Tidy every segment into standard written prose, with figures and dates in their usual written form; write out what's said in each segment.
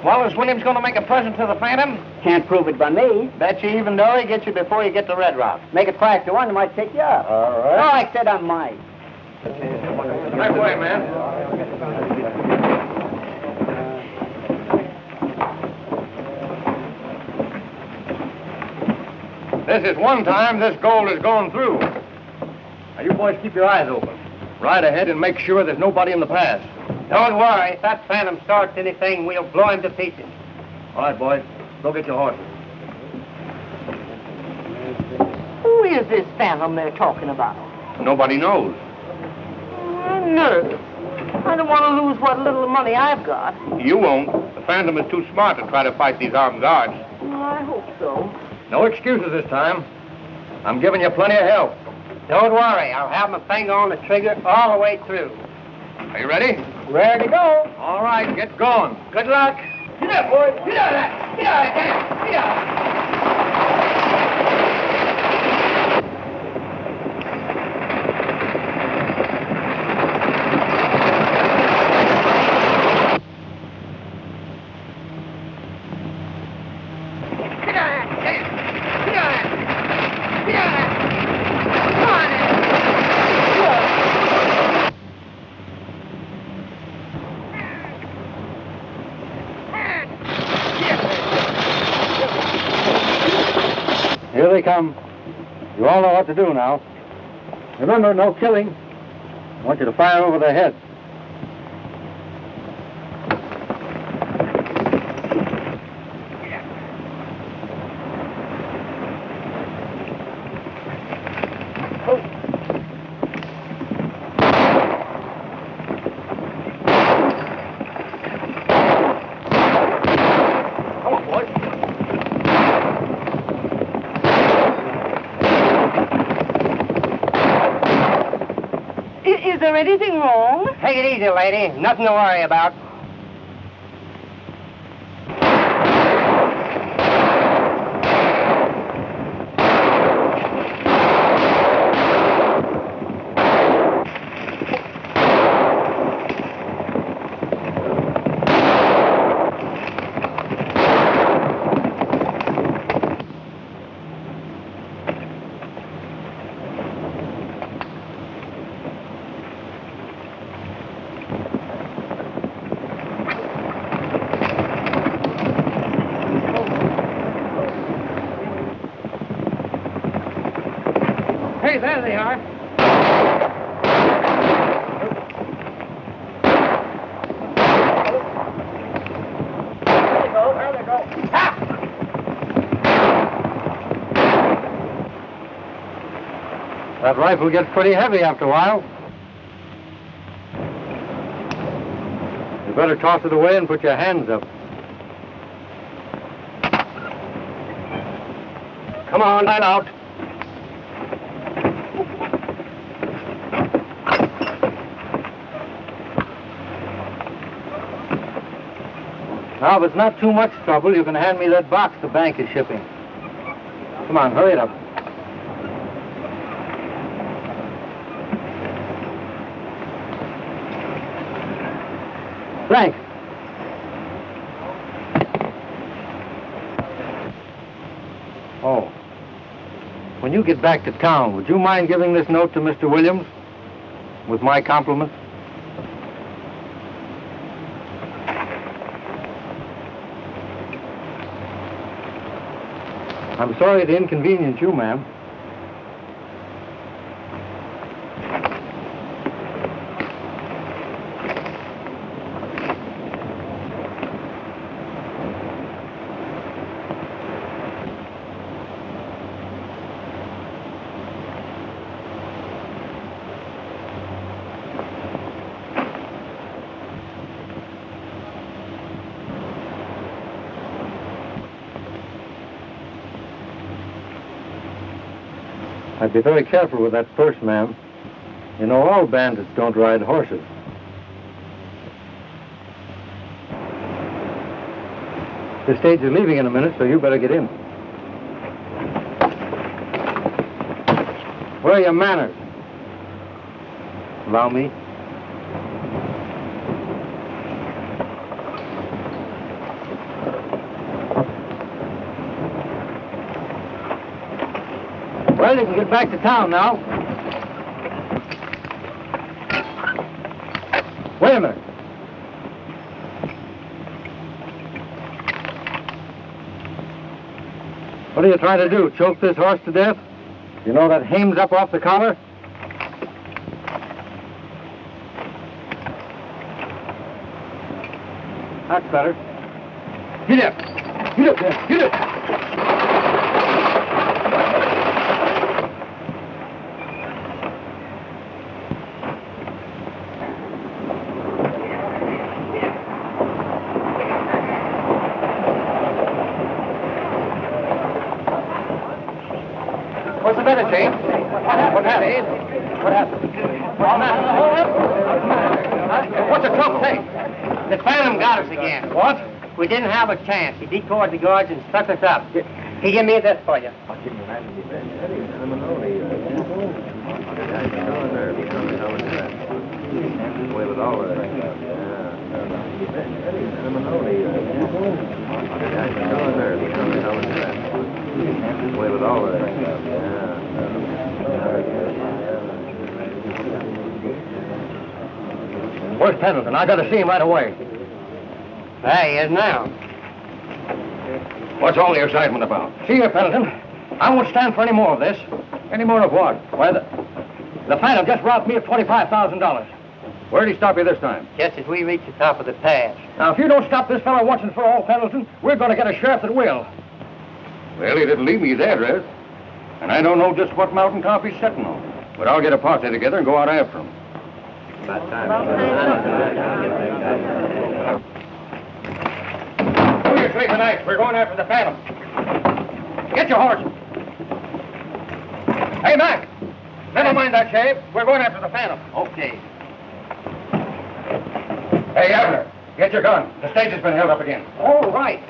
Well, is Williams going to make a present to the Phantom? Can't prove it by me. Bet you even though he gets you before you get to Red Rock. Make it 5-1, he might take you up. All right. No, I said I might. Right way, man. This is one time this gold is going through. Now, you boys keep your eyes open. Ride ahead and make sure there's nobody in the pass. Don't worry. If that Phantom starts anything, we'll blow him to pieces. All right, boys. Go get your horses. Who is this Phantom they're talking about? Nobody knows. I'm nervous. I don't want to lose what little money I've got. You won't. The Phantom is too smart to try to fight these armed guards. Well, I hope so. No excuses this time. I'm giving you plenty of help. Don't worry. I'll have my finger on the trigger all the way through. Are you ready? Ready to go. All right, get going. Good luck. Get up, boys. Get out of that. Get out of that. Get out. Here they come. You all know what to do now. Remember, no killing. I want you to fire over their heads. Is there anything wrong? Take it easy, lady. Nothing to worry about. Hey, there they are. There they go. That rifle gets pretty heavy after a while. You better toss it away and put your hands up. Come on, line out. Now, if it's not too much trouble, you can hand me that box the bank is shipping. Come on, hurry it up. Frank. Oh. When you get back to town, would you mind giving this note to Mr. Williams? With my compliments? I'm sorry to inconvenience you, ma'am. I'd be very careful with that purse, ma'am. You know, all bandits don't ride horses. The stage is leaving in a minute, so you better get in. Where are your manners? Allow me. Well, you can get back to town now. Wait a minute. What are you trying to do, choke this horse to death? You know that hame's up off the collar? That's better. Get up. Get up there. Get up. What's the matter, James? What happened? What happened? What's the trouble? Hey, The Phantom got us again. what? We didn't have a chance. He decoyed the guards and stuck us up. He give me this for you. Where's Pendleton? I gotta see him right away. There he is now. What's all the excitement about? See here, Pendleton. I won't stand for any more of this. Any more of what? Why, the Phantom just robbed me of $25,000. Where'd he stop you this time? Just as we reach the top of the pass. Now, if you don't stop this fellow once and for all, Pendleton, we're going to get a sheriff that will. Well, he didn't leave me his address. And I don't know just what mountain top he's sitting on. But I'll get a posse together and go out after him. Who you sleeping nights? We're going after the Phantom. Get your horses. Hey, Mac. Never mind that shave. We're going after the Phantom. Okay. Hey, Abner, get your gun. The stage has been held up again. All right.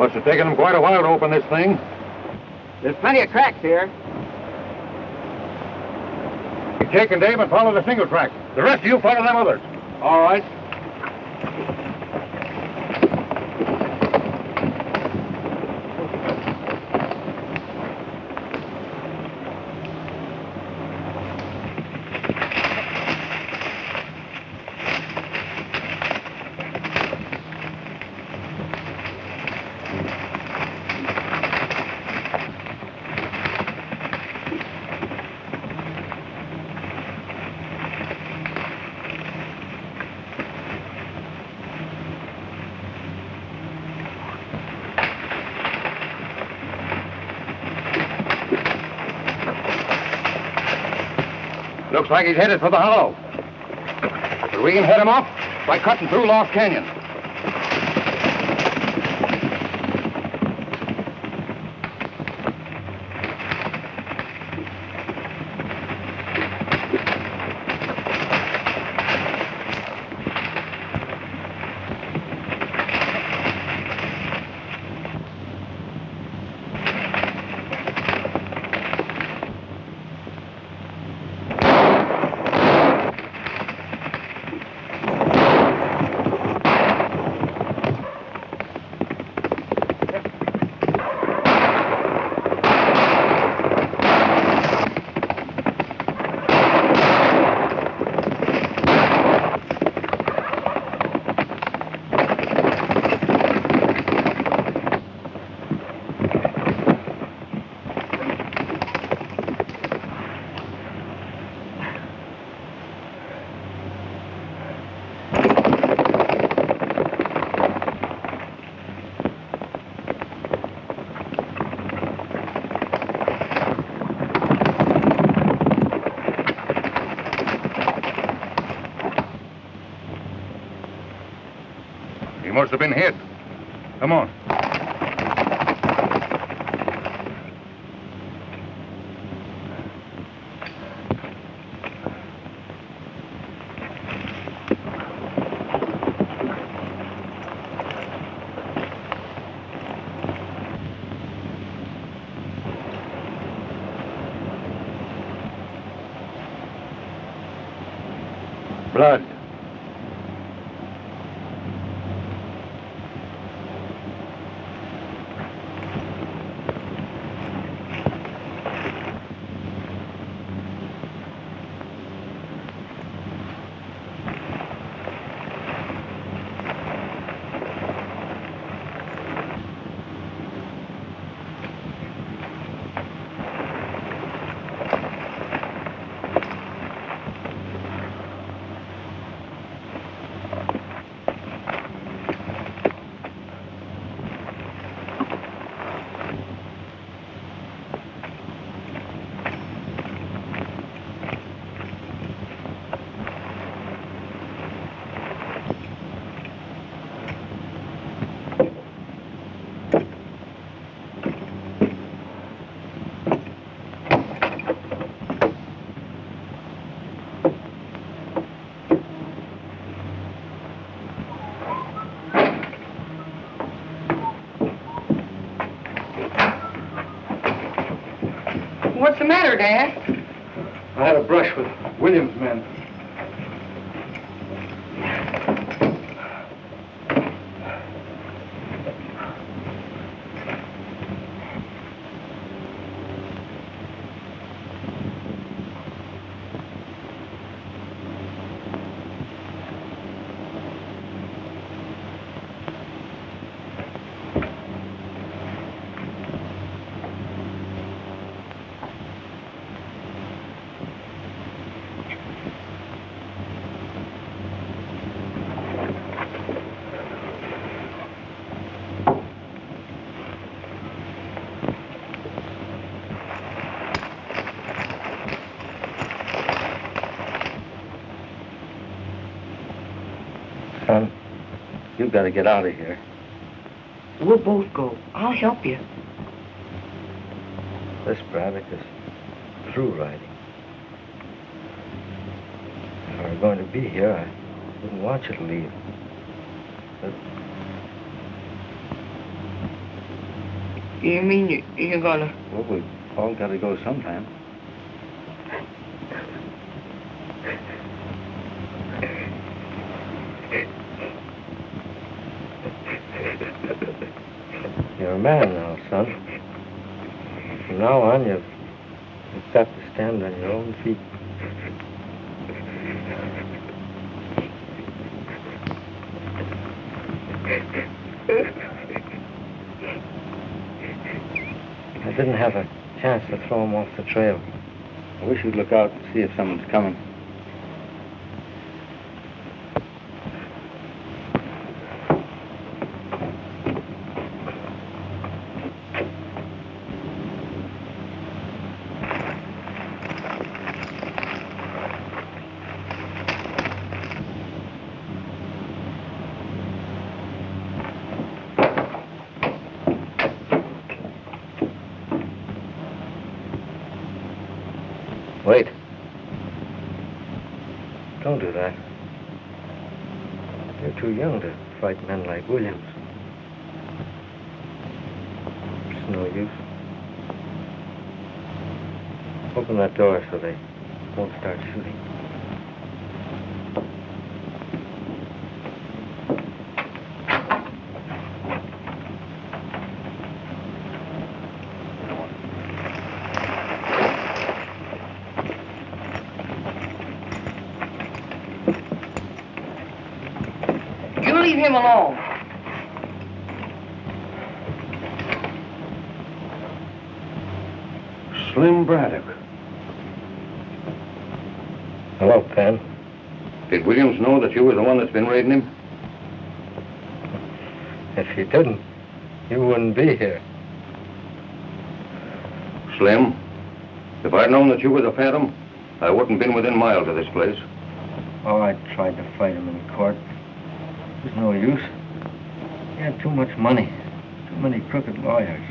Must have taken them quite a while to open this thing. There's plenty of cracks here. Jake and Dave and follow the single track. The rest of you follow them others. All right. like he's headed for the hollow. But we can head him off by cutting through Lost Canyon. He must have been hit. Come on. Blood. What's the matter, Dad? I had a brush with Williams' men. Son, you've got to get out of here. We'll both go. I'll help you. This Braddock is through riding. If I were going to be here, I wouldn't want you to leave. But You mean you're gonna... well, we've all got to go sometime. You're a man now, son. From now on, you've got to stand on your own feet. I didn't have a chance to throw him off the trail. I wish you'd look out and see if someone's coming. Don't do that. You're too young to fight men like Williams. It's no use. Open that door so they won't start shooting. You leave him alone. Slim Braddock. Hello, Pen. Did Williams know that you were the one that's been raiding him? If he didn't, you wouldn't be here. Slim, if I'd known that you were the Phantom, I wouldn't been within miles of this place. Oh, I tried to fight him in court. There's no use. He had too much money. Too many crooked lawyers.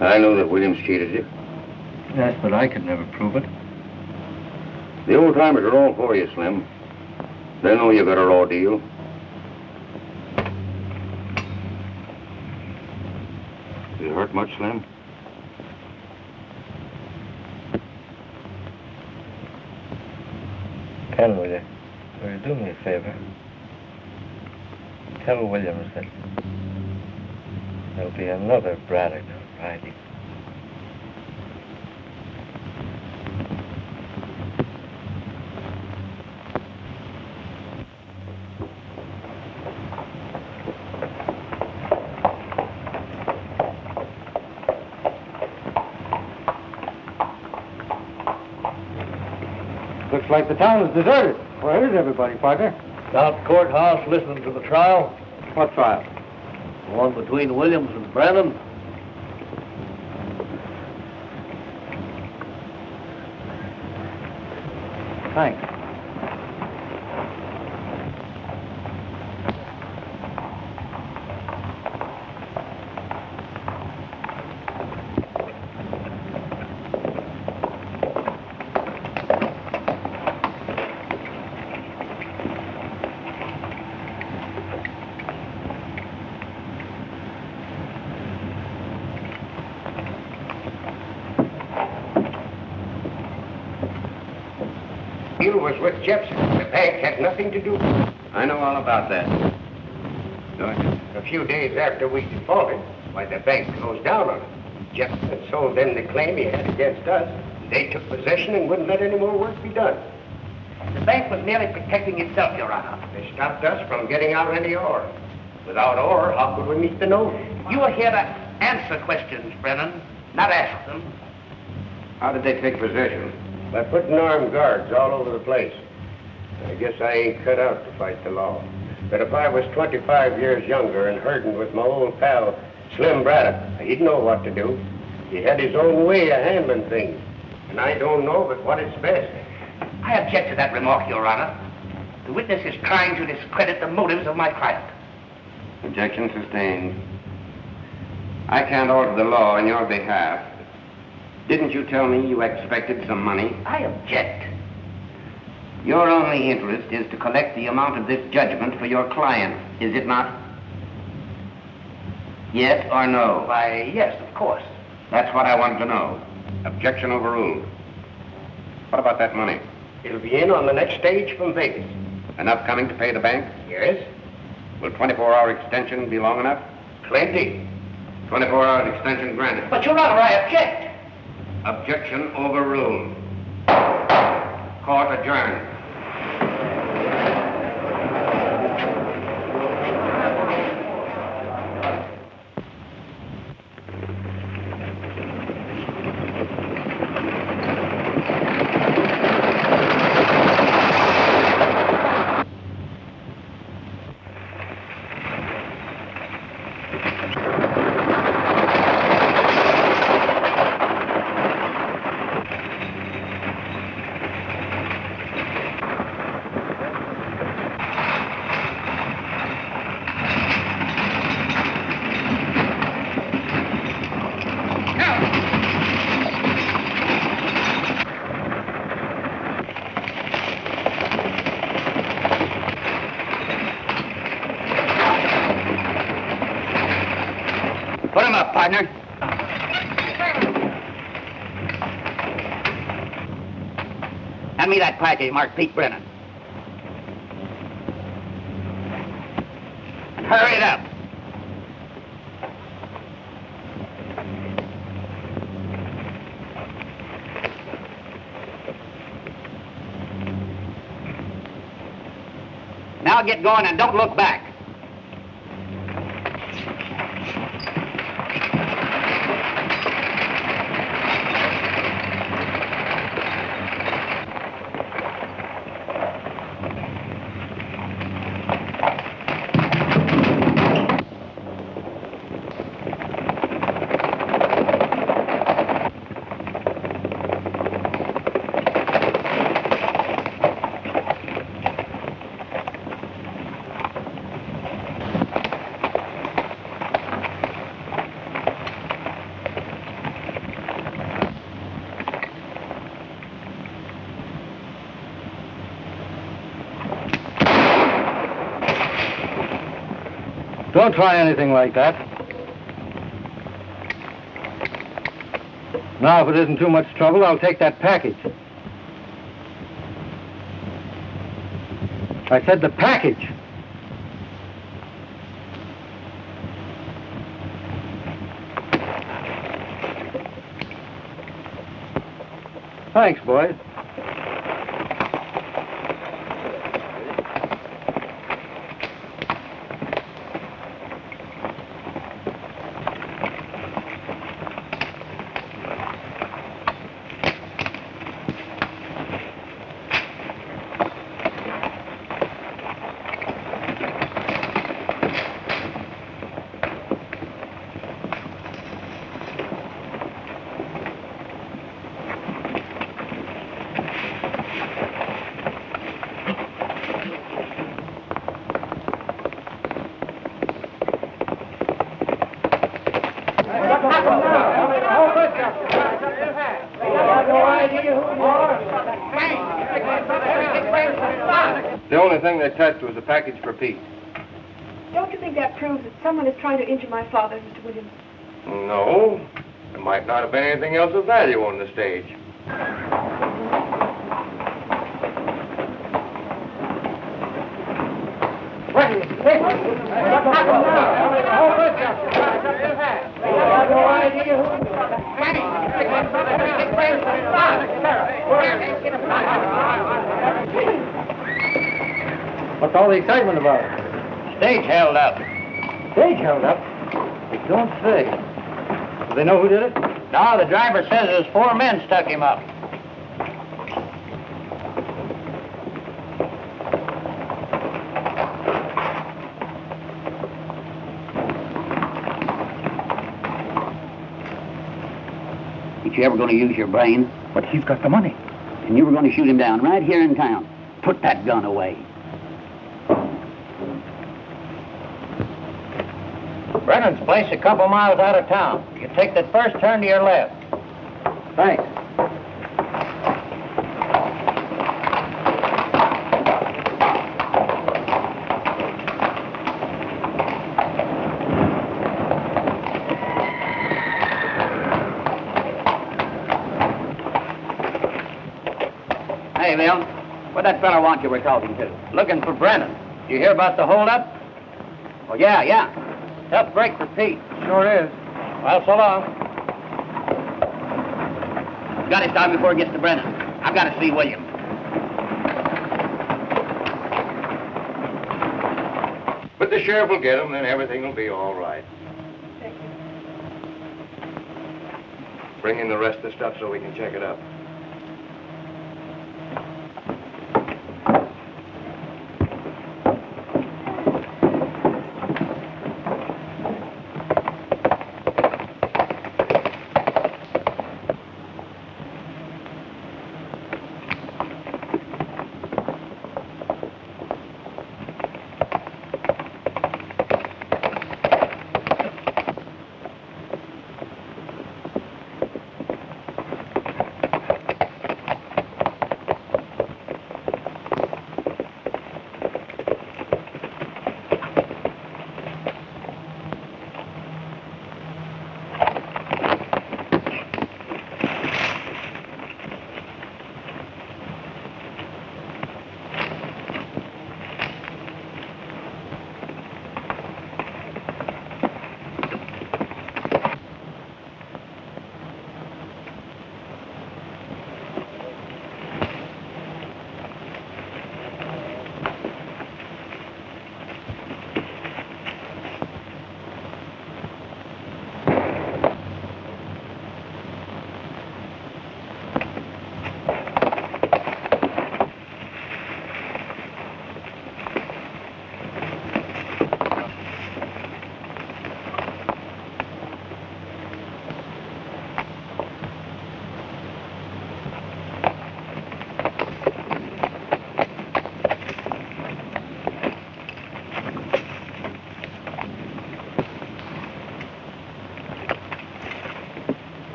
I knew that Williams cheated you. Yes, but I could never prove it. The old-timers are all for you, Slim. They know you got a raw deal. You hurt much, Slim? Pen, will you do me a favor? Tell Williams that there'll be another Braddock riding. Looks like the town is deserted. Where is everybody, partner? Down at the courthouse listening to the trial. What trial? The one between Williams and Brennan. Thanks. You was with Jepson. The bank had nothing to do with it. I know all about that. A few days after we defaulted, why, the bank closed down on it. Jepson sold them the claim he had against us. They took possession and wouldn't let any more work be done. The bank was merely protecting itself, Your Honor. They stopped us from getting out any ore. Without ore, how could we meet the note? You are here to answer questions, Brennan, not ask them. How did they take possession? By putting armed guards all over the place. I guess I ain't cut out to fight the law. But if I was 25 years younger and herding with my old pal, Slim Braddock, he'd know what to do. He had his own way of handling things. And I don't know but what is best. I object to that remark, Your Honor. The witness is trying to discredit the motives of my client. Objection sustained. I can't alter the law in your behalf. Didn't you tell me you expected some money? I object. Your only interest is to collect the amount of this judgment for your client, is it not? Yes or no? Why, yes, of course. That's what I wanted to know. Objection overruled. What about that money? It'll be in on the next stage from Vegas. Enough coming to pay the bank? Yes? Will 24-hour extension be long enough? Plenty. 24 hours extension granted. But, Your Honor, I object. Objection overruled. Court adjourned. partner. Hand me that package marked Pete Brennan. And hurry it up. Now get going and don't look back. Don't try anything like that. Now, if it isn't too much trouble, I'll take that package. I said the package. Thanks, boys. The only thing they touched was a package for Pete. Don't you think that proves that someone is trying to injure my father, Mr. Williams? No. There might not have been anything else of value on the stage. What's all the excitement about? Stage held up. Stage held up? They don't say. Do they know who did it? No, the driver says there's 4 men stuck him up. Ain't you ever going to use your brain? But he's got the money. And you were going to shoot him down right here in town. Put that gun away. Brennan's place a couple miles out of town. You take that first turn to your left. Thanks. Hey, Bill, what that fella want you were talking to? Looking for Brennan. Did you hear about the holdup? Oh, yeah. Tough break for Pete. Sure is. Well, so long. Got to stop before it gets to Brennan. I've got to see Williams. But the sheriff will get him, then everything will be all right. Thank you. Bring in the rest of the stuff so we can check it up.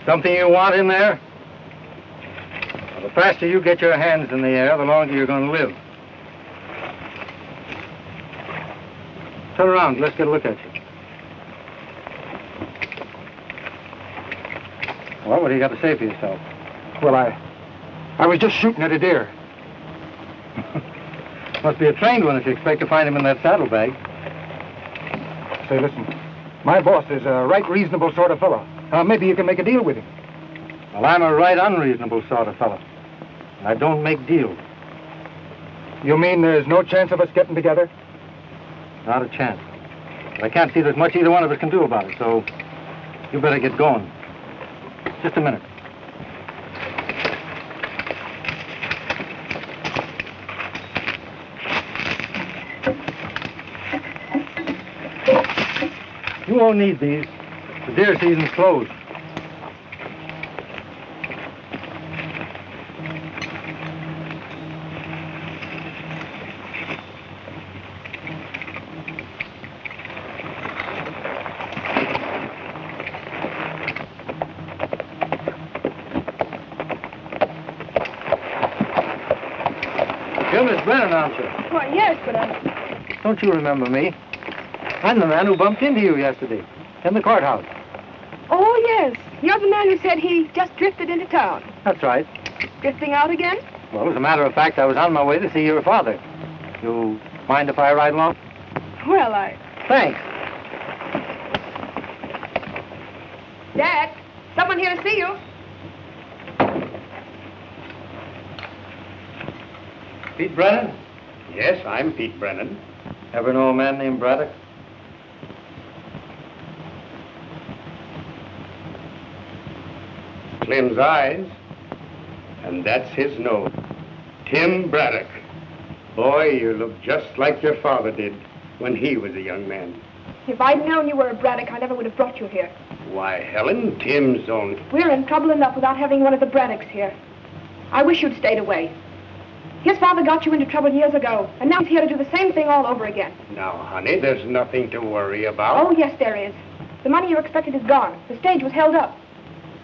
Something you want in there? Well, the faster you get your hands in the air, the longer you're going to live. Turn around. Let's get a look at you. Well, what do you got to say for yourself? Well, I was just shooting at a deer. Must be a trained one if you expect to find him in that saddlebag. Say, listen, my boss is a right reasonable sort of fellow. Maybe you can make a deal with him. Well, I'm a right unreasonable sort of fellow. And I don't make deals. You mean there's no chance of us getting together? Not a chance. But I can't see there's much either one of us can do about it, so you better get going. Just a minute. You won't need these. The deer season's closed. You're Miss Brennan, aren't you? Why, yes, but Don't you remember me? I'm the man who bumped into you yesterday in the courthouse. Oh, yes. You're the man who said he just drifted into town. That's right. Drifting out again? Well, as a matter of fact, I was on my way to see your father. You mind if I ride along? Well, Thanks. Dad, someone here to see you. Pete Brennan? Yes, I'm Pete Brennan. Ever know a man named Braddock? Slim's eyes, and that's his nose. Tim Braddock. Boy, you look just like your father did when he was a young man. If I'd known you were a Braddock, I never would have brought you here. Why, Helen, Tim's only... We're in trouble enough without having one of the Braddocks here. I wish you'd stayed away. His father got you into trouble years ago, and now he's here to do the same thing all over again. Now, honey, there's nothing to worry about. Oh, yes, there is. The money you expected is gone. The stage was held up.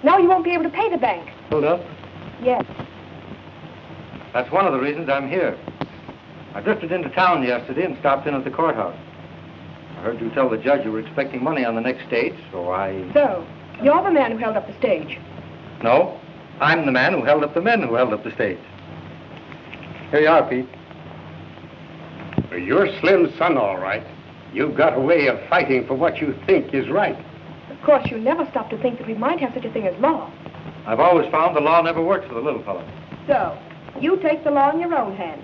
Now you won't be able to pay the bank. Hold up. Yes. That's one of the reasons I'm here. I drifted into town yesterday and stopped in at the courthouse. I heard you tell the judge you were expecting money on the next stage, so I... So, you're the man who held up the stage. No, I'm the man who held up the men who held up the stage. Here you are, Pete. Well, you're Slim's son, all right. You've got a way of fighting for what you think is right. Of course, you never stop to think that we might have such a thing as law. I've always found the law never works for the little fellow. So, you take the law in your own hands.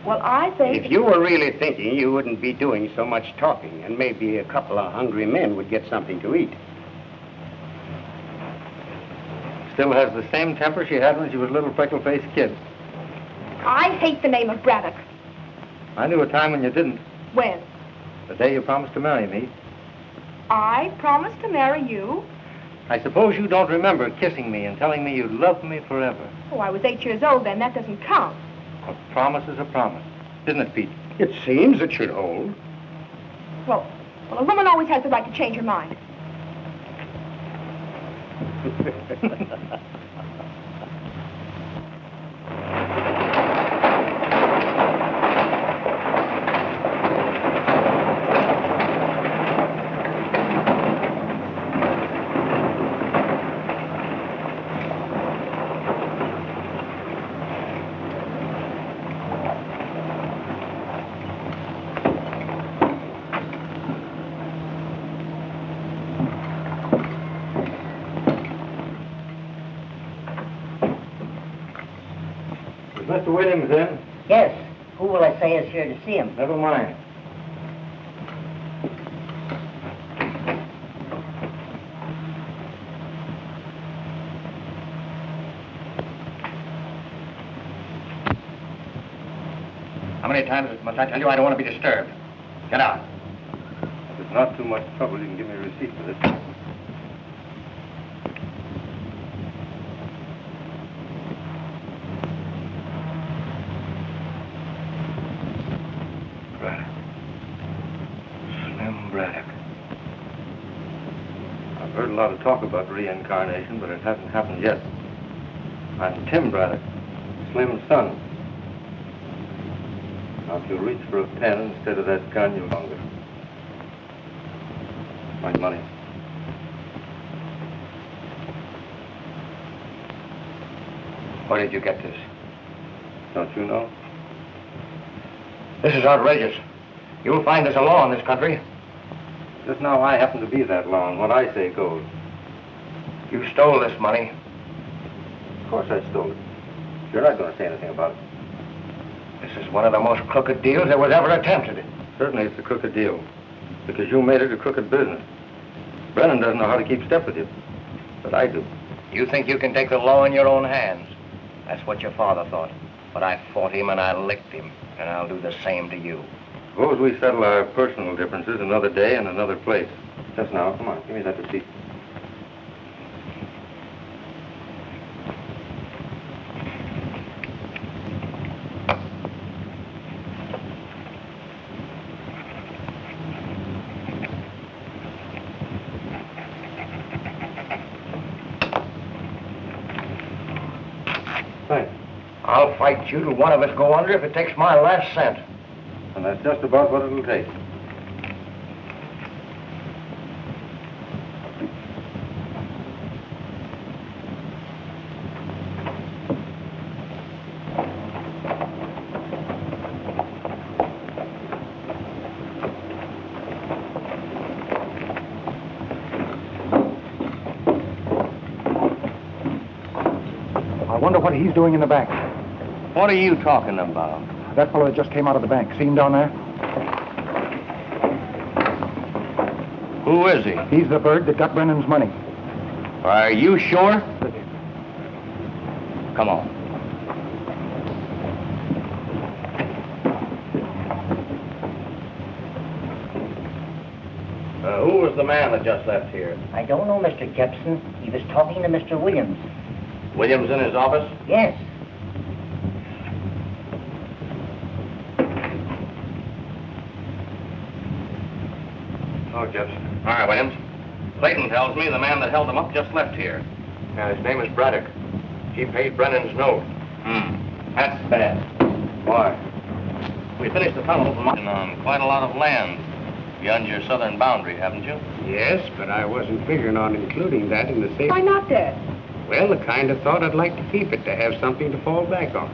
Well, I think... If you were really thinking, you wouldn't be doing so much talking, and maybe a couple of hungry men would get something to eat. Still has the same temper she had when she was a little freckle-faced kid. I hate the name of Braddock. I knew a time when you didn't. When? The day you promised to marry me. I promised to marry you? I suppose you don't remember kissing me and telling me you'd love me forever. Oh, I was 8 years old then. That doesn't count. A promise is a promise. Isn't it, Pete? It seems it should hold. Well, a woman always has the right to change her mind. Mr. Williams in? Yes. Who will I say is here to see him? Never mind. How many times must I tell you I don't want to be disturbed? Get out. If it's not too much trouble, you can give me a receipt for this. Braddock. I've heard a lot of talk about reincarnation, but it hasn't happened yet. I'm Tim Braddock, Slim's son. Now, if you'll reach for a pen instead of that gun, you'll longer. My money. Where did you get this? Don't you know? This is outrageous. You'll find there's a law in this country. Just now, I happen to be that law, and what I say goes. You stole this money. Of course I stole it. You're not going to say anything about it. This is one of the most crooked deals that was ever attempted. Certainly it's a crooked deal, because you made it a crooked business. Brennan doesn't know how to keep step with you, but I do. You think you can take the law in your own hands? That's what your father thought. But I fought him and I licked him, and I'll do the same to you. Suppose we settle our personal differences another day and another place. Just now, come on, give me that receipt. Thanks. I'll fight you till one of us go under if it takes my last cent. And that's just about what it'll take. I wonder what he's doing in the bank. What are you talking about? That fellow that just came out of the bank. See him down there? Who is he? He's the bird that got Brennan's money. Are you sure? Come on. Who was the man that just left here? I don't know, Mr. Jepson. He was talking to Mr. Williams. Williams in his office? Yes. Oh, Jepson. All right, Williams. Clayton tells me the man that held him up just left here. Yeah, his name is Braddock. He paid Brennan's note. That's bad. Why? We finished the tunnel from on quite a lot of land beyond your southern boundary, haven't you? Yes, but I wasn't figuring on including that in the safe. Why not, Dad? Well, the kind of thought I'd like to keep it, to have something to fall back on.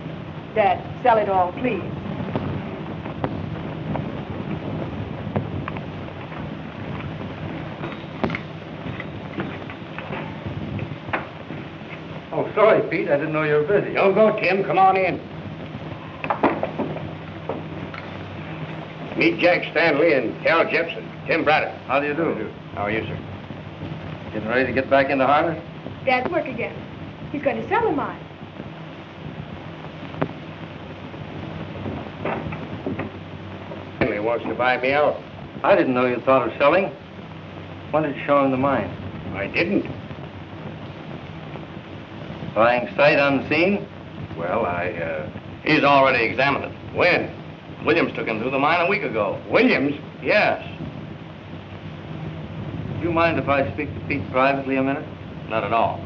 Dad, sell it all, please. Oh, sorry, Pete. I didn't know you were busy. Don't go, Tim. Come on in. Meet Jack Stanley and Cal Jepson. Tim Braddock. How do you do? How are you, sir? Getting ready to get back into harness? Dad's work again. He's going to sell the mine. Stanley wants to buy me out. I didn't know you thought of selling. When did you show him the mine? I didn't. Buying sight unseen? Well, He's already examined it. When? Williams took him through the mine a week ago. Williams? Yes. Do you mind if I speak to Pete privately a minute? Not at all.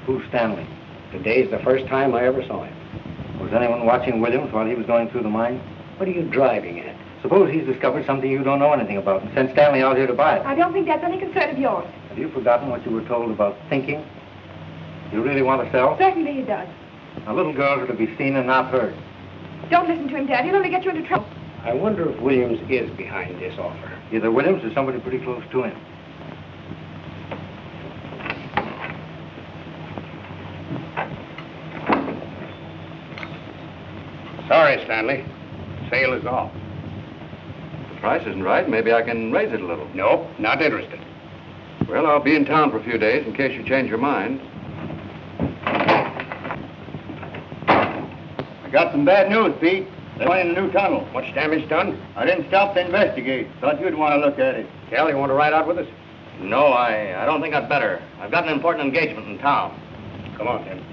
Who's Stanley? Today's the first time I ever saw him. Was anyone watching Williams while he was going through the mine? What are you driving at? Suppose he's discovered something you don't know anything about and sent Stanley out here to buy it. I don't think that's any concern of yours. Have you forgotten what you were told about thinking? You really want to sell? Certainly he does. A little girl to be seen and not heard. Don't listen to him, Dad. He'll only get you into trouble. I wonder if Williams is behind this offer. Either Williams or somebody pretty close to him. Sorry, Stanley. Sale is off. The price isn't right. Maybe I can raise it a little. Nope, not interested. Well, I'll be in town for a few days in case you change your mind. I got some bad news, Pete. They went in a new tunnel. Much damage done? I didn't stop to investigate. Thought you'd want to look at it. Cal, you want to ride out with us? No, I don't think I'd better. I've got an important engagement in town. Come on, Tim.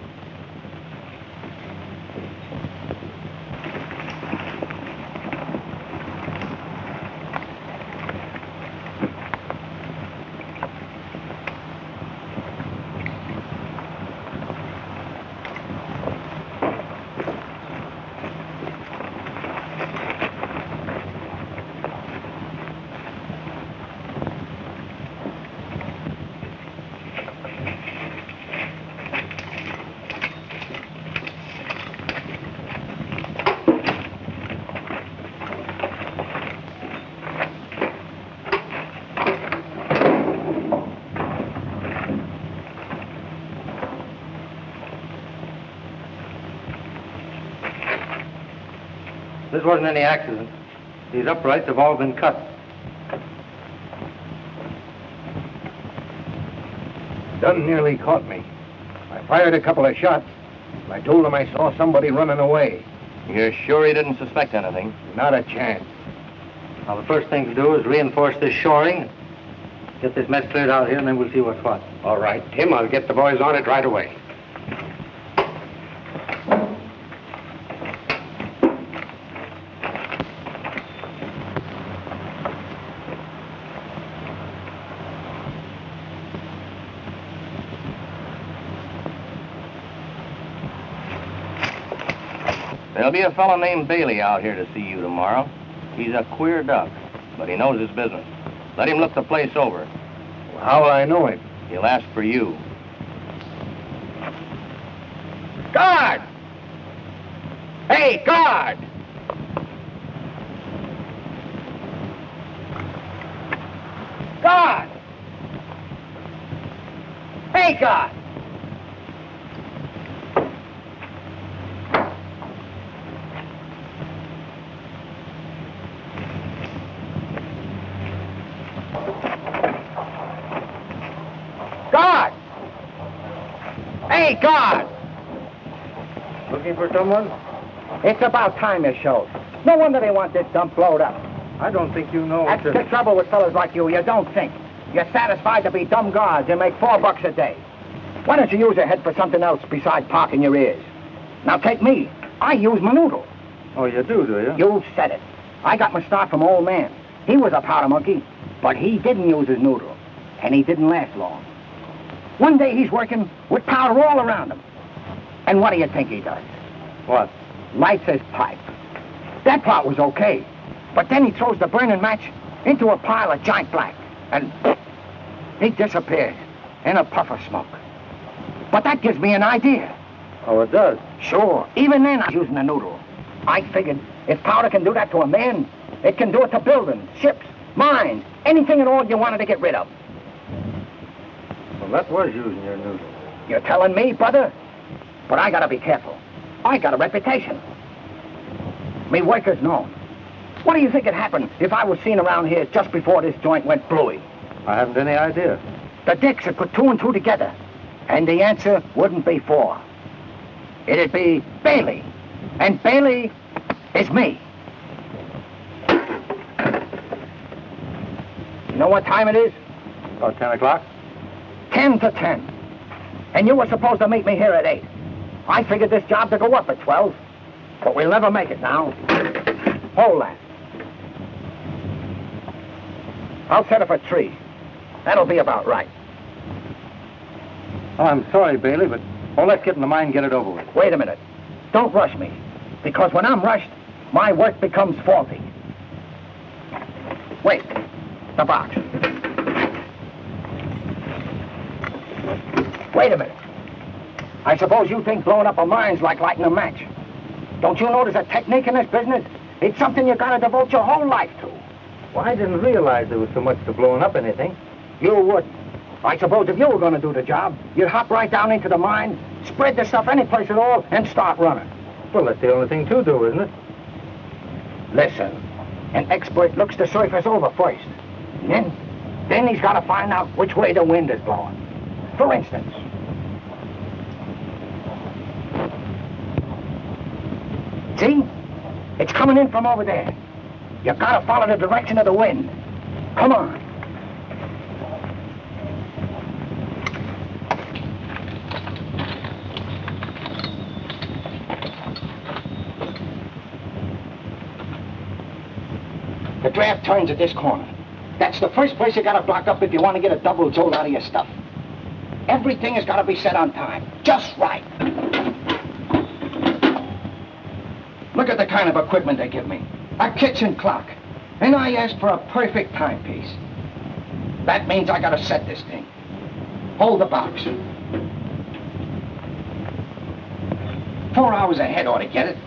This wasn't any accident. These uprights have all been cut. Dunn nearly caught me. I fired a couple of shots. I told him I saw somebody running away. You're sure he didn't suspect anything? Not a chance. Now, the first thing to do is reinforce this shoring, get this mess cleared out here, and then we'll see what's what. All right, Tim, I'll get the boys on it right away. There'll be a fellow named Bailey out here to see you tomorrow. He's a queer duck, but he knows his business. Let him look the place over. How will I know him? He'll ask for you. Guard! Hey, guard! Guard! Hey, guard! Guard! Hey, guard! Looking for someone? It's about time you showed. No wonder they want this dump blowed up. I don't think you know. That's the trouble with fellas like you. You don't think. You're satisfied to be dumb guards and make $4 a day. Why don't you use your head for something else besides parking your ears? Now take me. I use my noodle. Oh, you do you? You said it. I got my start from old man. He was a powder monkey, but he didn't use his noodle, and he didn't last long. One day he's working with powder all around him. And what do you think he does? What? Lights his pipe. That part was okay. But then he throws the burning match into a pile of giant black. And he disappears in a puff of smoke. But that gives me an idea. Oh, it does? Sure. Even then, I was using a noodle. I figured if powder can do that to a man, it can do it to buildings, ships, mines, anything at all you wanted to get rid of. Well, that was using your noodle. You're telling me, brother? But I gotta be careful. I got a reputation. Me workers know. What do you think would happen if I was seen around here just before this joint went bluey? I haven't any idea. The dicks would put 2 and 2 together, and the answer wouldn't be 4. It'd be Bailey, and Bailey is me. You know what time it is? About 10 o'clock? 10 to 10. And you were supposed to meet me here at 8. I figured this job to go up at 12, but we'll never make it now. Hold that. I'll set up a tree. That'll be about right. Oh, I'm sorry, Bailey, but let's get in the mine and get it over with. Wait a minute. Don't rush me, because when I'm rushed, my work becomes faulty. Wait. The box. Wait a minute. I suppose you think blowing up a mine's like lighting a match. Don't you know there's a technique in this business? It's something you gotta devote your whole life to. Well, I didn't realize there was so much to blowing up anything. You wouldn't. I suppose if you were gonna do the job, you'd hop right down into the mine, spread the stuff any place at all, and start running. Well, that's the only thing to do, isn't it? Listen, an expert looks the surface over first. And then he's gotta find out which way the wind is blowing. For instance, see? It's coming in from over there. You gotta follow the direction of the wind. Come on. The draft turns at this corner. That's the first place you gotta block up if you want to get a double jolt out of your stuff. Everything has gotta be set on time. Just right. Look at the kind of equipment they give me. A kitchen clock. And I asked for a perfect timepiece. That means I gotta set this thing. Hold the box. 4 hours ahead ought to get it.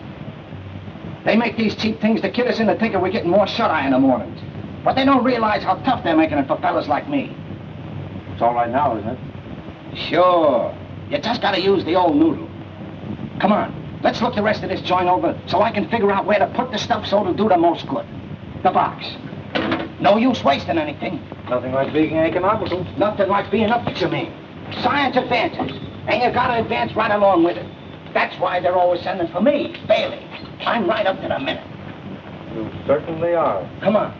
They make these cheap things to kid us into thinking we're getting more shut-eye in the mornings. But they don't realize how tough they're making it for fellas like me. It's all right now, isn't it? Sure. You just gotta use the old noodle. Come on. Let's look the rest of this joint over so I can figure out where to put the stuff so it'll do the most good. The box. No use wasting anything. Nothing like being economical. Nothing like being up to you mean. Science advances, and you gotta advance right along with it. That's why they're always sending for me, Bailey. I'm right up to the minute. You certainly are. Come on.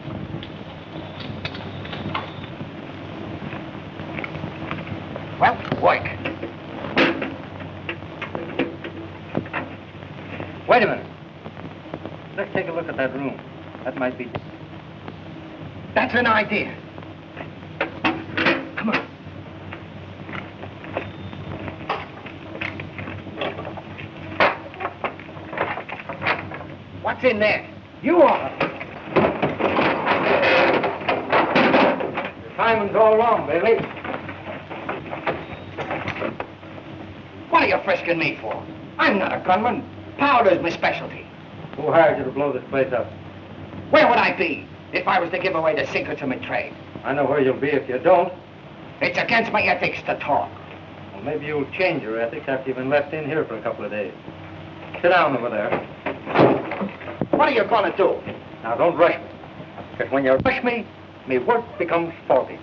Well, work. Wait a minute. Let's take a look at that room. That might be... That's an idea. Come on. What's in there? You are. Your timing's all wrong, Bailey. What are you frisking me for? I'm not a gunman. Powder's my specialty. Who hired you to blow this place up? Where would I be if I was to give away the secrets of my trade? I know where you'll be if you don't. It's against my ethics to talk. Well, maybe you'll change your ethics after you've been left in here for a couple of days. Sit down over there. What are you gonna do? Now, don't rush me. Because when you rush me, my work becomes faulty.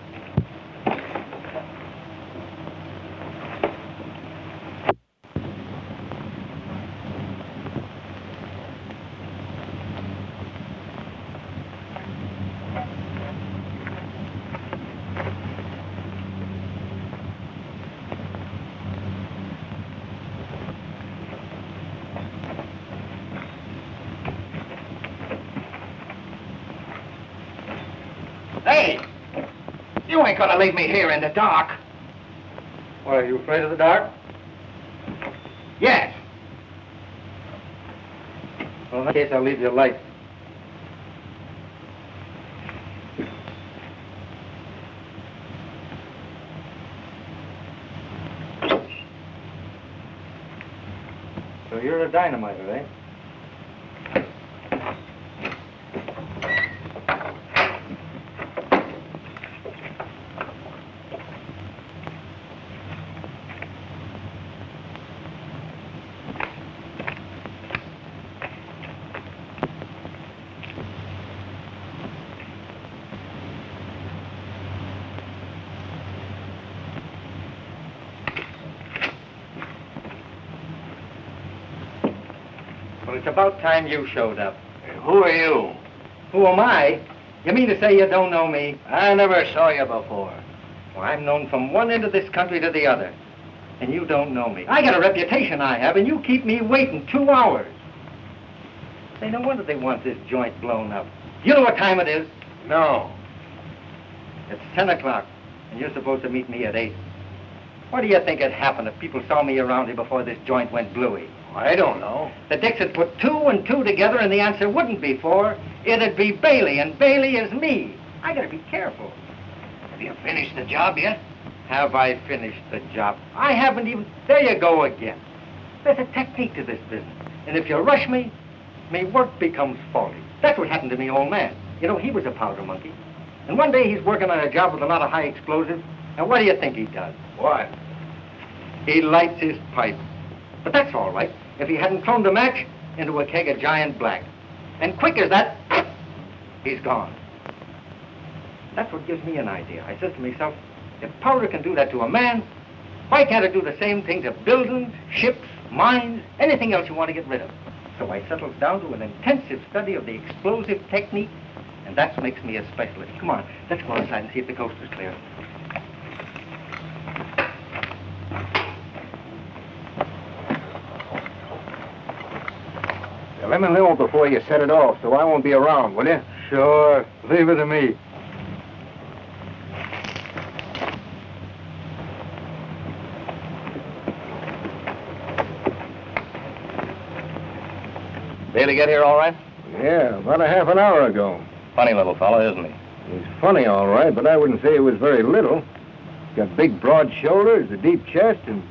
Hey! You ain't gonna leave me here in the dark. Why, are you afraid of the dark? Yes. Well, in that case, I'll leave you a light. So you're a dynamiter, eh? Well, it's about time you showed up. Who are you? Who am I? You mean to say you don't know me? I never saw you before. Well, I'm known from one end of this country to the other. And you don't know me. I got a reputation I have, and you keep me waiting 2 hours. Say, no wonder they want this joint blown up. Do you know what time it is? No. It's 10 o'clock, and you're supposed to meet me at 8. What do you think would happen if people saw me around here before this joint went bluey? I don't know. The Dicks would put 2 and 2 together, and the answer wouldn't be 4. It'd be Bailey, and Bailey is me. I gotta be careful. Have you finished the job yet? Have I finished the job? I haven't even... There you go again. There's a technique to this business. And if you rush me, my work becomes faulty. That's what happened to me old man. You know, he was a powder monkey. And one day he's working on a job with a lot of high explosives. And what do you think he does? What? He lights his pipe. But that's all right. If he hadn't thrown the match into a keg of giant black. And quick as that, he's gone. That's what gives me an idea. I says to myself, if powder can do that to a man, why can't it do the same thing to buildings, ships, mines, anything else you want to get rid of? So I settles down to an intensive study of the explosive technique, and that makes me a specialist. Come on, let's go outside and see if the coast is clear. Now, let me know before you set it off, so I won't be around, will you? Sure, leave it to me. Bailey get here all right? Yeah, about a half an hour ago. Funny little fellow, isn't he? He's funny, all right, but I wouldn't say he was very little. He's got big, broad shoulders, a deep chest, and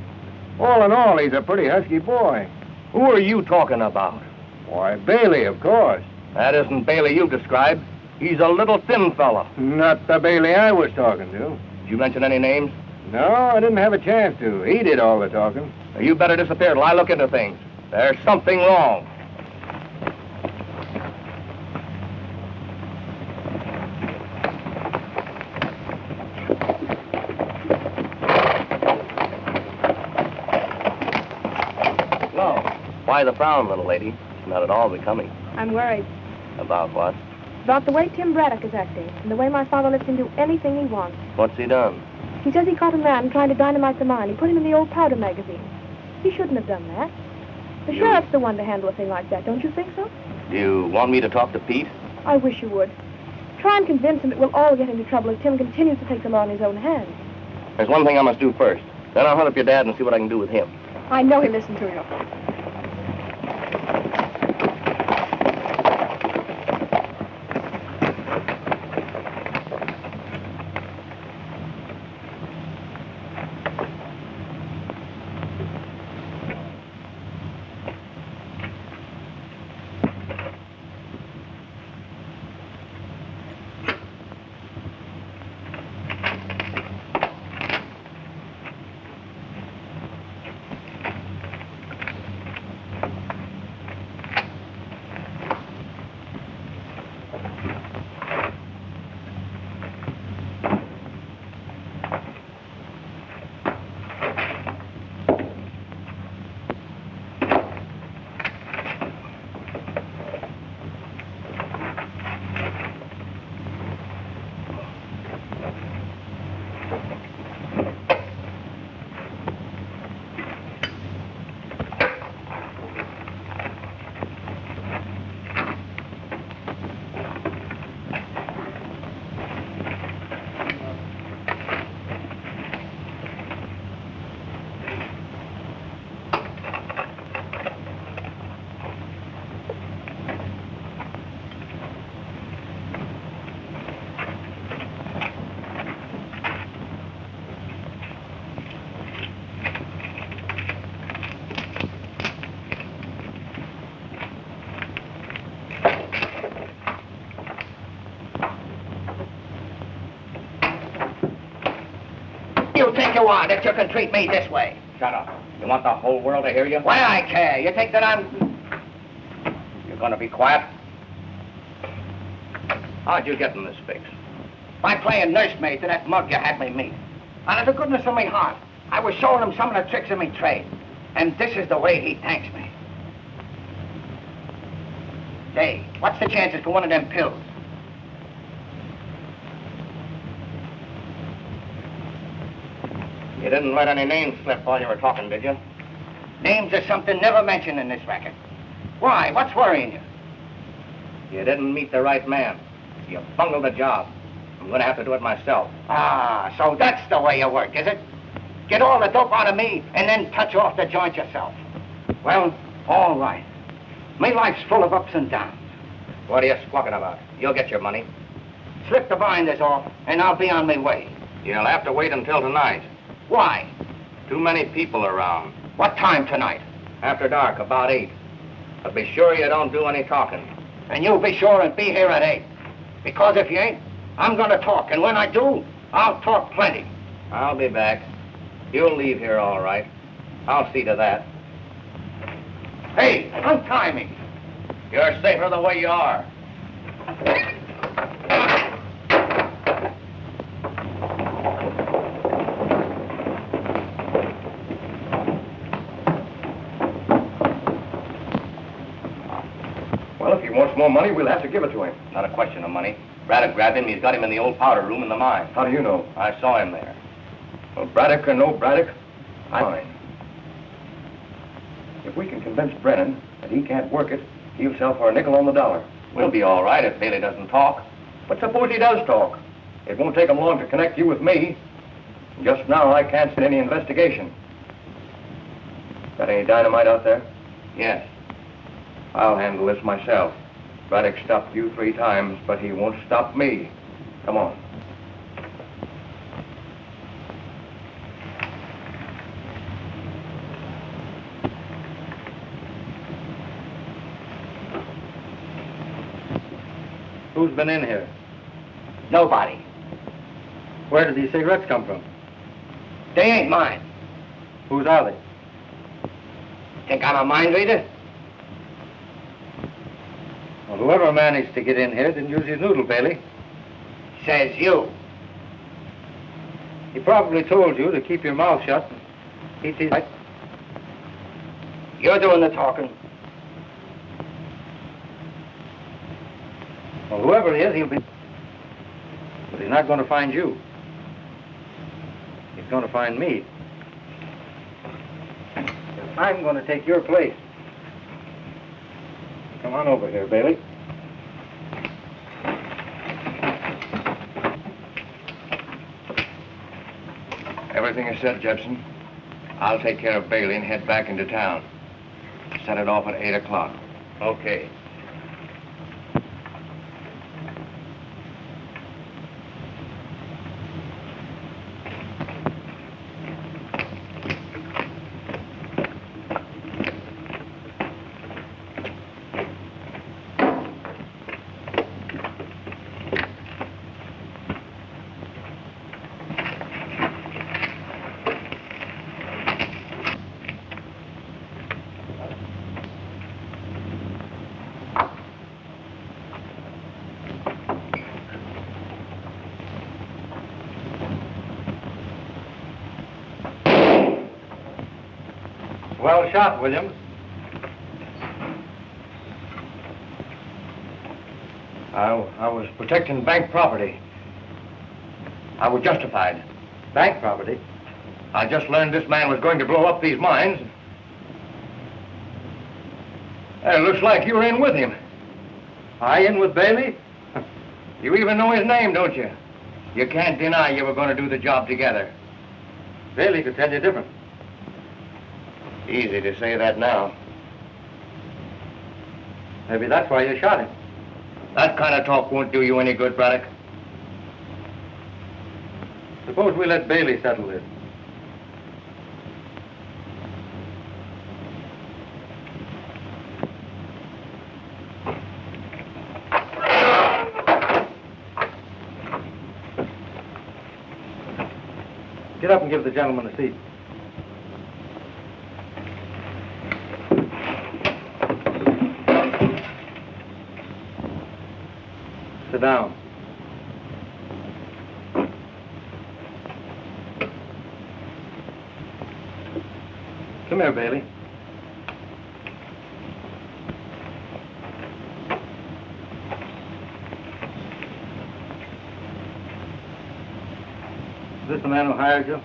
all in all, he's a pretty husky boy. Who are you talking about? Why, Bailey, of course. That isn't Bailey you described. He's a little thin fella. Not the Bailey I was talking to. Did you mention any names? No, I didn't have a chance to. He did all the talking. You better disappear till I look into things. There's something wrong. No. Why the frown, little lady? It's not at all becoming. I'm worried About what? about the way Tim Braddock is acting and the way my father lets him do anything he wants. What's he done? He says he caught a man trying to dynamite the mine. He put him in the old powder magazine. He shouldn't have done that. The sheriff's the one to handle a thing like that, don't you think so? Do you want me to talk to Pete? I wish you would. Try and convince him that we'll all get into trouble if Tim continues to take the law in his own hands. There's one thing I must do first. Then I'll hunt up your dad and see what I can do with him. I know he'll listen to you. You think you are that you can treat me this way? Shut up. You want the whole world to hear you? Why I care? You think that I'm... You're going to be quiet? How'd you get in this fix? By playing nursemaid to that mug you had me meet. Out of the goodness of my heart, I was showing him some of the tricks of my trade. And this is the way he thanks me. Say, what's the chances for one of them pills? You didn't let any names slip while you were talking, did you? Names are something never mentioned in this racket. Why? What's worrying you? You didn't meet the right man. You bungled the job. I'm going to have to do it myself. Ah, so that's the way you work, is it? Get all the dope out of me and then touch off the joint yourself. Well, all right. My life's full of ups and downs. What are you squawking about? You'll get your money. Slip the binders off and I'll be on my way. You'll have to wait until tonight. Why? Too many people around. What time tonight? After dark, about 8. But be sure you don't do any talking. And you be sure and be here at 8. Because if you ain't, I'm going to talk. And when I do, I'll talk plenty. I'll be back. You'll leave here all right. I'll see to that. Hey, untie me. You're safer the way you are. Well, if he wants more money, we'll have to give it to him. Not a question of money. Braddock grabbed him. He's got him in the old powder room in the mine. How do you know? I saw him there. Well, Braddock or no Braddock, I'm fine. If we can convince Brennan that he can't work it, he'll sell for a nickel on the dollar. We'll be all right if Bailey doesn't talk. But suppose he does talk. It won't take him long to connect you with me. Just now, I can't see any investigation. Got any dynamite out there? Yes. I'll handle this myself. Braddock stopped you 3 times, but he won't stop me. Come on. Who's been in here? Nobody. Where did these cigarettes come from? They ain't mine. Whose are they? Think I'm a mind reader? Well, whoever managed to get in here didn't use his noodle, Bailey. Says you. He probably told you to keep your mouth shut. He's right. You're doing the talking. Well, whoever he is, he'll be... But he's not going to find you. He's going to find me. I'm going to take your place. Come on over here, Bailey. Everything is said, Jepson. I'll take care of Bailey and head back into town. Set it off at 8 o'clock. Okay. Well shot, Williams. I was protecting bank property. I was justified. Bank property? I just learned this man was going to blow up these mines. It looks like you were in with him. I in with Bailey? You even know his name, don't you? You can't deny you were going to do the job together. Bailey could tell you different. Easy to say that now. Maybe that's why you shot him. That kind of talk won't do you any good, Braddock. Suppose we let Bailey settle this. Get up and give the gentleman a seat. Sit down. Come here, Bailey. Is this the man who hired you?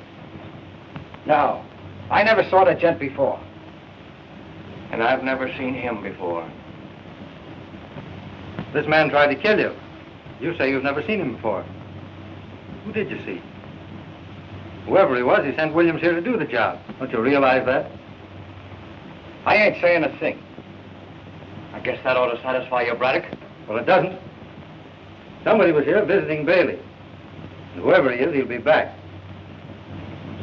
No. I never saw the gent before. And I've never seen him before. This man tried to kill you. You say you've never seen him before. Who did you see? Whoever he was, he sent Williams here to do the job. Don't you realize that? I ain't saying a thing. I guess that ought to satisfy you, Braddock. Well, it doesn't. Somebody was here visiting Bailey. And whoever he is, he'll be back.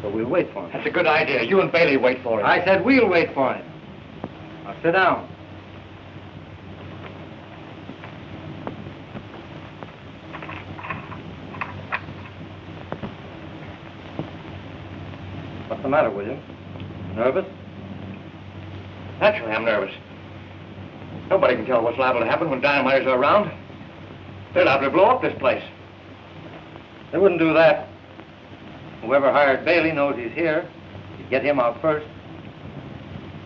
So we'll wait for him. That's a good idea. You and Bailey wait for him. I said we'll wait for him. Now sit down. What's the matter, Williams? Nervous? Naturally, I'm nervous. Nobody can tell what's liable to happen when dynamiters are around. They're liable to blow up this place. They wouldn't do that. Whoever hired Bailey knows he's here. You'd get him out first.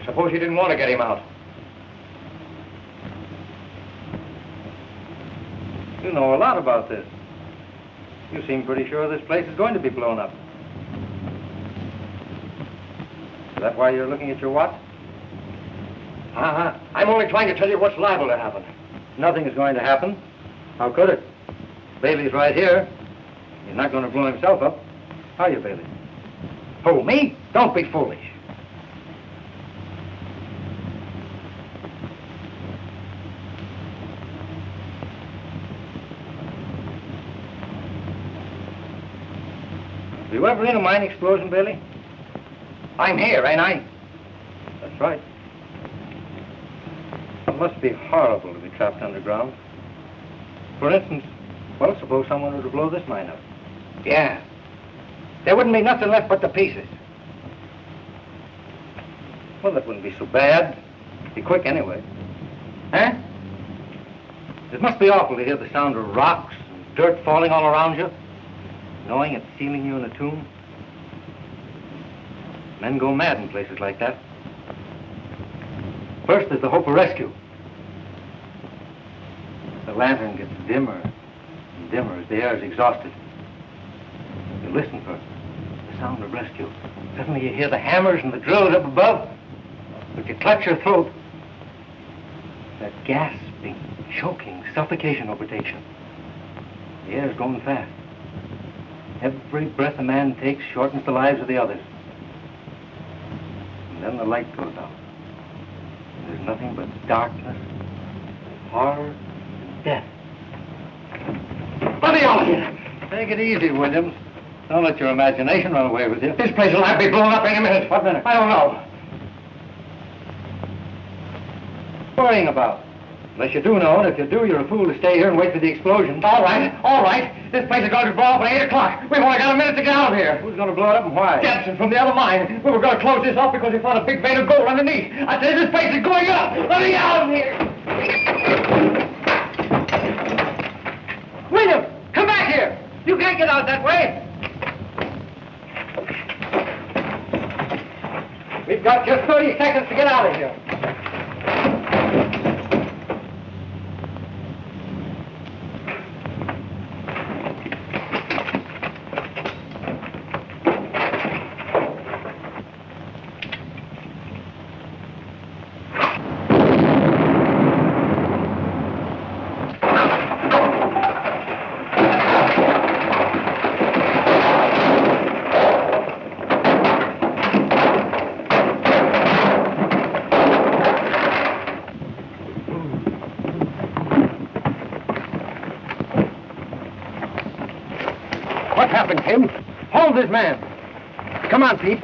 Suppose you didn't want to get him out. You know a lot about this. You seem pretty sure this place is going to be blown up. Is that why you're looking at your watch? I'm only trying to tell you what's liable to happen. Nothing is going to happen. How could it? Bailey's right here. He's not going to blow himself up. Are you, Bailey? Who, me? Don't be foolish. Were you ever in a mine explosion, Bailey? I'm here, ain't I? That's right. It must be horrible to be trapped underground. For instance, well, suppose someone were to blow this mine up. Yeah. There wouldn't be nothing left but the pieces. Well, that wouldn't be so bad. Be quick anyway. Huh? It must be awful to hear the sound of rocks and dirt falling all around you, knowing it's sealing you in a tomb. Men go mad in places like that. First, there's the hope of rescue. The lantern gets dimmer and dimmer as the air is exhausted. You listen for the sound of rescue. Suddenly you hear the hammers and the drills up above, but you clutch your throat. That gasping, choking suffocation overtakes you. The air's going fast. Every breath a man takes shortens the lives of the others. And then the light goes out. There's nothing but darkness, horror, and death. Let me out of here! Take it easy, Williams. Don't let your imagination run away with you. This place will have to be blown up any minute. What minute? I don't know. Worrying about? Unless you do know, and if you do, you're a fool to stay here and wait for the explosion. All right. This place is going to blow up at 8 o'clock. We've only got a minute to get out of here. Who's going to blow it up and why? Jepson from the other mine. We were going to close this off because we found a big vein of gold underneath. I tell you, this place is going up. Let me out of here. William, come back here. You can't get out that way. We've got just 30 seconds to get out of here. What happened, Tim? Hold this man. Come on, Pete.